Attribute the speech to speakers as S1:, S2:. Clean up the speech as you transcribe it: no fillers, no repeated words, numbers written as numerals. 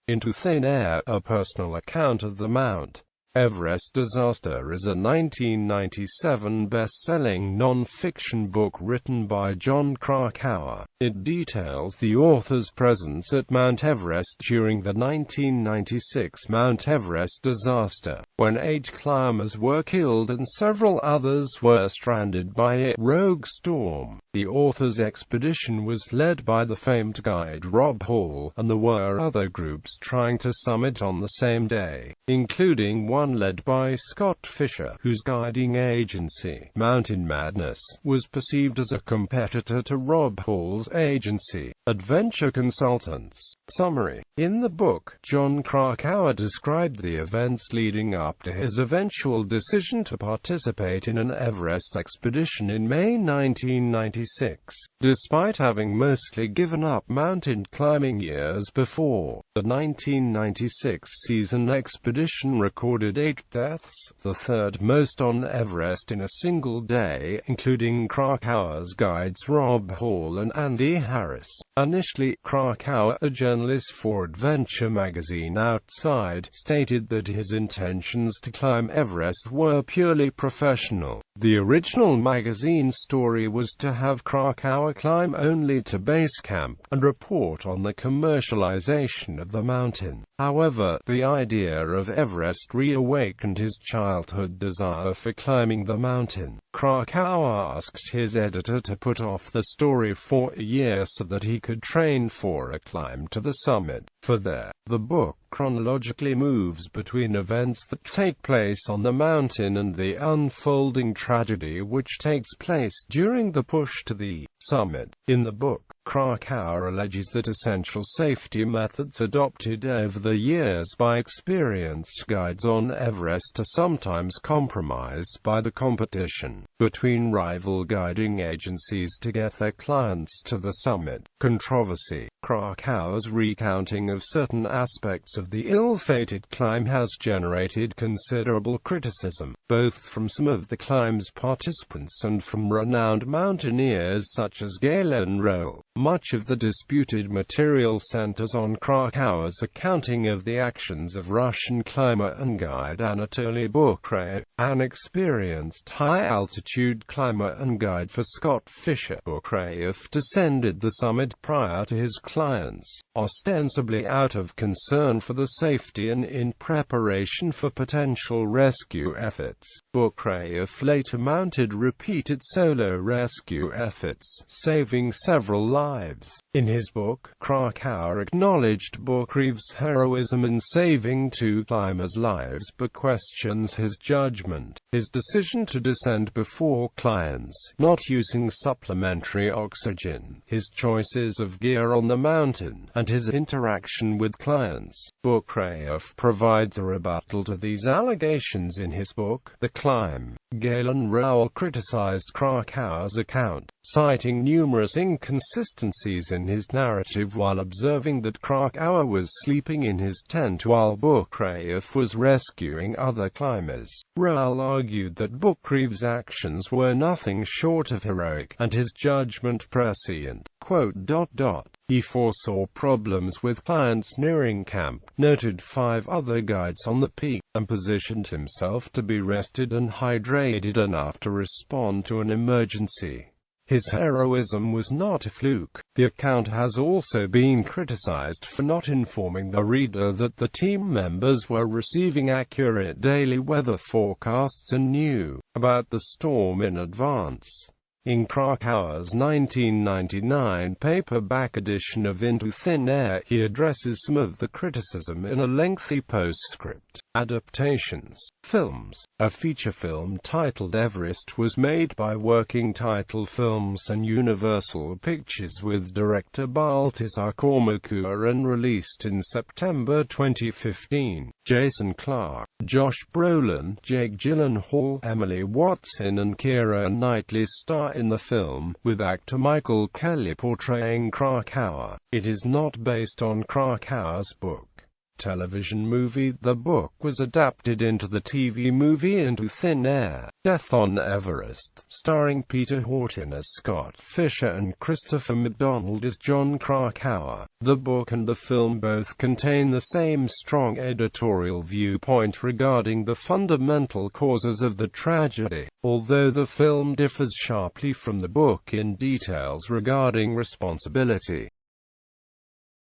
S1: Into Thin Air, a personal account of the Mount Everest disaster, is a 1997 best-selling non-fiction book written by Jon Krakauer. It details the author's presence at Mount Everest during the 1996 Mount Everest disaster, when 8 climbers were killed and several others were stranded by a rogue storm. The author's expedition was led by the famed guide Rob Hall, and there were other groups trying to summit on the same day, including one led by Scott Fischer, whose guiding agency, Mountain Madness, was perceived as a competitor to Rob Hall's agency, Adventure Consultants. Summary. In the book, Jon Krakauer described the events leading up to his eventual decision to participate in an Everest expedition in May 1996. Despite having mostly given up mountain climbing years before, the 1996 season expedition recorded 8 deaths, the third most on Everest in a single day, including Krakauer's guides Rob Hall and Andy Harris. Initially, Krakauer, a journalist for Adventure magazine Outside, stated that his intentions to climb Everest were purely professional. The original magazine story was to have Krakauer climb only to base camp, and report on the commercialization of the mountain. However, the idea of Everest reawakened his childhood desire for climbing the mountain. Krakauer asked his editor to put off the story for a year so that he could train for a climb to the summit. The book chronologically moves between events that take place on the mountain and the unfolding tragedy which takes place during the push to the summit. In the book, Krakauer alleges that essential safety methods adopted over the years by experienced guides on Everest are sometimes compromised by the competition between rival guiding agencies to get their clients to the summit. Controversy. Krakauer's recounting of certain aspects of the ill-fated climb has generated considerable criticism, both from some of the climb's participants and from renowned mountaineers such as Galen Rowe. Much of the disputed material centers on Krakauer's accounting of the actions of Russian climber and guide Anatoly Bukreyev, an experienced high-altitude climber and guide for Scott Fischer. Bukreyev descended the summit prior to his clients, ostensibly out of concern for the safety and in preparation for potential rescue efforts. Bukreyev later mounted repeated solo rescue efforts, saving several lives. In his book, Krakauer acknowledged Bukreyev's heroism in saving 2 climbers' lives but questions his judgment, his decision to descend before clients, not using supplementary oxygen, his choices of gear on the mountain, and his interaction with clients. Bukreyev provides a rebuttal to these allegations in his book, The Climb. Galen Rowe criticized Krakauer's account, citing numerous inconsistencies in his narrative while observing that Krakauer was sleeping in his tent while Bukreyev was rescuing other climbers. Rowe argued that Bukreyev's actions were nothing short of heroic, and his judgment prescient. He foresaw problems with clients nearing camp, noted 5 other guides on the peak, and positioned himself to be rested and hydrated enough to respond to an emergency. His heroism was not a fluke. The account has also been criticized for not informing the reader that the team members were receiving accurate daily weather forecasts and knew about the storm in advance. In Krakauer's 1999 paperback edition of Into Thin Air, he addresses some of the criticism in a lengthy postscript. Adaptations. Films. A feature film titled Everest was made by Working Title Films and Universal Pictures with director Baltasar Kormakur and released in September 2015. Jason Clarke, Josh Brolin, Jake Gyllenhaal, Emily Watson and Keira Knightley star in the film, with actor Michael Kelly portraying Krakauer. It is not based on Krakauer's book. television movie. The book was adapted into the TV movie Into Thin Air, Death on Everest, starring Peter Horton as Scott Fischer and Christopher McDonald as Jon Krakauer. The book and the film both contain the same strong editorial viewpoint regarding the fundamental causes of the tragedy, although the film differs sharply from the book in details regarding responsibility.